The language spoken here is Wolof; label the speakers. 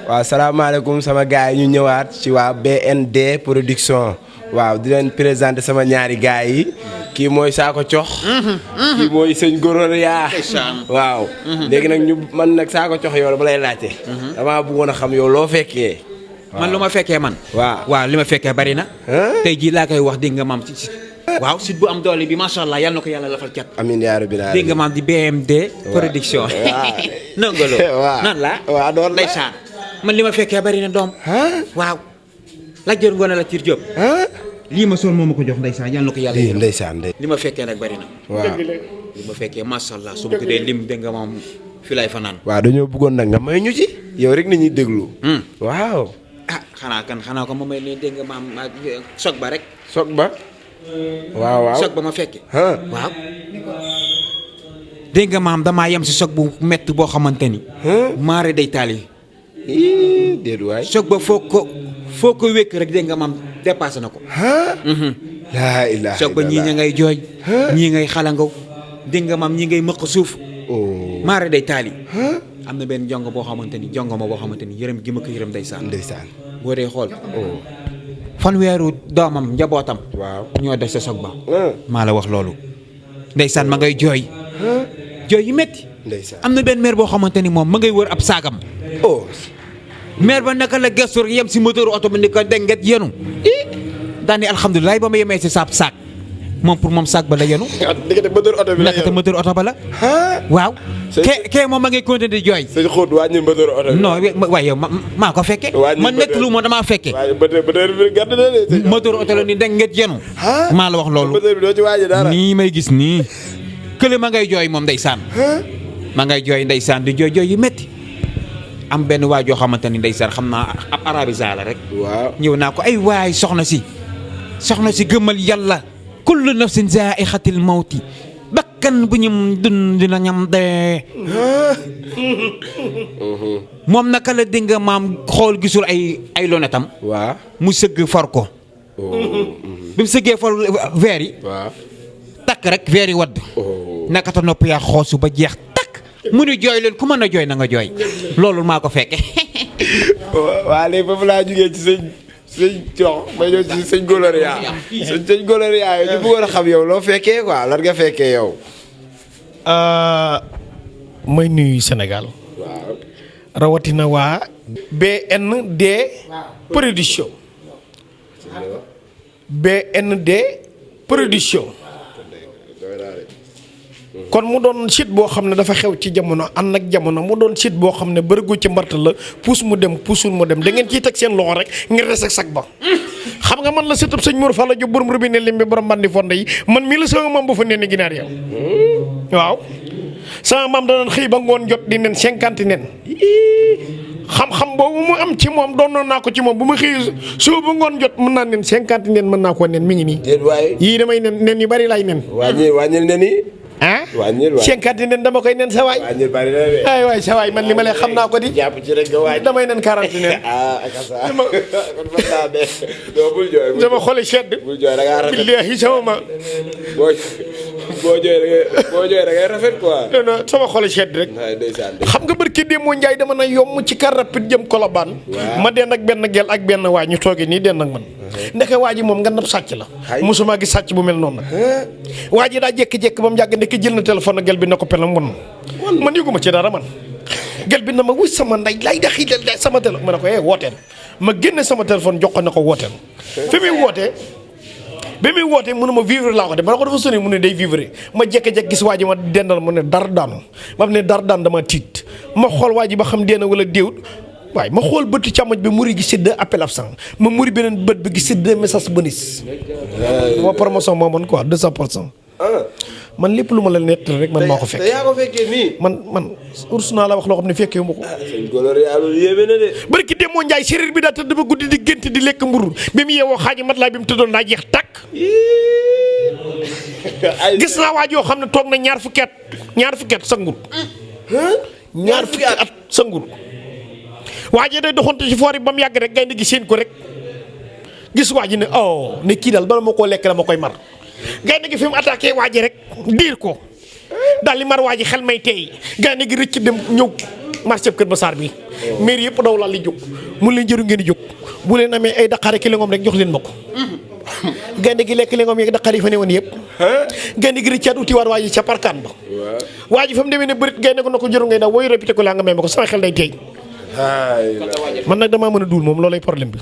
Speaker 1: waaw salaamaaleykum sama gars yi ñu ñëwaat ci waa BND production waaw di leen présenter sama ñaari gars yi kii mooy Saako Cox kii mooy sëñ Gororia waaw léegi nag man nag Saako Cox yow ba lay laajte damaa bëggoon a xam yow loo fekkee
Speaker 2: man lu ma fekkee man waaw li ma fekkee bari na tey jii laa koy wax dégg nga maam ci waaw site bu am doole bi macha allah yal na ko yàlla lafal cat
Speaker 1: amiin yaa rabbi
Speaker 2: dégg nga maam di BND production nangalo nan la
Speaker 1: waaw doon
Speaker 2: ndeysaan man li ma fekkee bari na doom waaw la jër ngoone la Tir Diop lii ma sol moo ma ko jox ndeysaan yal na ko yàlla
Speaker 1: ndeysaan
Speaker 2: li ma fekkee nag bari na
Speaker 1: waaw
Speaker 2: li ma fekkee macha allah su ma tuddee lim dégg nga maam fi lay fanaan
Speaker 1: waaw dañoo bëggoon nag nga may ñu ci yow rek nañuy déglu waaw
Speaker 2: xanaa ko ma may leen dégg nga maam soog ba rek
Speaker 1: soog ba waaw
Speaker 2: soog ba ma fekkee waaw dégg nga maam damaa yem si soog bu métti boo xamante ni maare day taal yi
Speaker 1: déet waay
Speaker 2: soog ba foo ko wékk rek dégg nga maam dépassé na ko
Speaker 1: laa ilaaha
Speaker 2: soog ba ñii ña ngay jooy ñii ngay xalangaw dégg nga maam ñii ngay mëq suuf maare day taal yi am na benn jongo boo xamante ni yërëm gi ma ko yërëm ndeysaan boo dee xool fanweeru doomam njabootam
Speaker 1: waaw
Speaker 2: ñoo des sa soog ba maa la wax loolu ndeysaan ma ngay jooy yu metti
Speaker 1: ndeysaan
Speaker 2: am na benn maire boo xamante ni moom ma ngay wër ab saagam maire ba naka la gestu rek yem si moteur oto bi ni ko denget yenu daani alhamdulilah ba ma yemee si saab saag moom pour moom saag ba la yenu nekkate moteur oto ba la waaw kee moom ma ngay continuer di jooy
Speaker 1: sëñ xóot wàññi moteur oto bi
Speaker 2: non waaye yow maa ko fekke man nekk lu moo damaa fekke moteur oto la ni denget yenu maa la wax loolu nii may gis nii kële ma ngay jooy moom ndeysaan ma ngay jooy ndeysaan di jooy yu metti am benn waay joo xamante ni ndeysaan xam naa ab arabisa la rek
Speaker 1: waaw
Speaker 2: ñëw naa ko ay waay soxna si gëmmal yàlla kullu nafsin zaa'iqatil mawti bakkan bu ñum dund dina ñam dee moom naka la dégg nga maam xool gisul ay lonetam
Speaker 1: waaw
Speaker 2: mu sëgg for ko bi mu sëggee for veer yi takk rek veer yi wadd nakata nopp yaa xoosu ba jeex takk mu ni jooy leen ku mën a jooy na nga jooy loolu maa ko fekke
Speaker 1: waa léegi foofu laa jógee ci sëñ Cox may ñëw ci sëñ Goloria sëñ Goloria yow ñu bëggoon a xam yow loo fekkee quoi lan nga fekkee yow
Speaker 3: may nuyu Sénégal rawatina waa BND production BND production kon mu doon site boo xam ne dafa xew ci jamono ànd ak jamono mu doon site boo xam ne bërëgu ci mbarta la puus mu dem puusul mu dem da ngeen ciy teg seen loxo rek ngir res ak sag ba xam nga man la sëtub sëñ Mour Falla Diop borom robinet lim bi borom bandi fonde yi man mii la sama maam bu fa nen ginaar yow waaw sama maam danañ xëy ba ngoon jot di nen 50 nen xam-xam boobu mu am ci moom doon naa ko ci moom bu ma xëy soo ba ngoon jot mën naa nen 50 nen mën naa koo nen mi ngi nii yii damay nen yu bari lay nen
Speaker 1: wàññil nen yi
Speaker 3: wàññil 50 nen dama koy nen sa waay ay waay sa waay man li ma lay xam naa ko di
Speaker 1: jàpp ci rek nga waay
Speaker 3: damay nen 40 nen dama xole sedd billaahi sama ma
Speaker 1: boo jooy da ngay rafet quoi
Speaker 3: non sama xole sedd rek xam nga barki démoo Njaay dama na yomb ci car rapide jëm Colobane ma den ak benn gel ak benn waay ñu toogee nii den ak man ndeke waa ji moom nga nab sàcc la mosuma gis sàcc bu mel noonu nag waa ji daa jékki-jékki ba mu yàgg ndeke jël na téléphone gel bi na ko pelam won man yëguma ci dara man gel bi na ma wuy sama nday lay da xiidal da sama téléphone ma ne ko wooteel ma génne sama téléphone jox ko na ko wooteel fi muy wootee bi muy wootee mënu ma vivre laa ko def ma ne ko dafa sori mu ne day vivre ma jékki-jékki gis waa ji ma dendal mu ne dar daanu ma ne dar daan dama tiit ma xool waa ji ba xam dee na wala déewut waaye ma xool bëtu càmmoñ bi muri gi si 2 appel absent ma muri beneen bët bi gi si 2 message bonus ma promotion moo man quoi 200%. man lépp lu ma la nettali rek man maa ko fekk.
Speaker 1: te yaa ko fekkee nii.
Speaker 3: man urs naa la wax loo xam ne fekkee ma ko.
Speaker 1: sëñ Goloria loolu yéeme na de.
Speaker 3: barki Demba Ndiaye séeréer bi daa tëdd ba guddi di gént di lekk mburu bi mu yeewoo xaaji mat laa bi mu tëddoon daa jeex tàkk. gis naa waa joo xam ne toog na ñaar fukki at sangut. ñaar fukki at sangut. waa ji day doxante ci foor yi ba mu yàgg rek gaynde gi seen ko rek gis waa ji ne oh ne kii daal bala ma koo lekk la ma koy mar gaynde gi fi mu attaqué waa ji rek diir ko daal li mar waa ji xel may teey gaynde gi rëcc dem ñëw marché Kër Massar bi maire yëpp daw lal li jóg mun leen jëru ngeen di jóg bu leen amee ay daqaare ki lengom rek jox leen ma ko gaynde gi lekk lengom yeeg daqaar yi fa ne woon yëpp gaynde gi rëccaat uti waar waa ji ca parkaan ba waa ji fa mu demee ne bërit gaynde ko na ko jëru ngay daw wooyu répété ko laa nga may ma ko sama xel day teey man nag damaa mën a duul moom loolay problème bi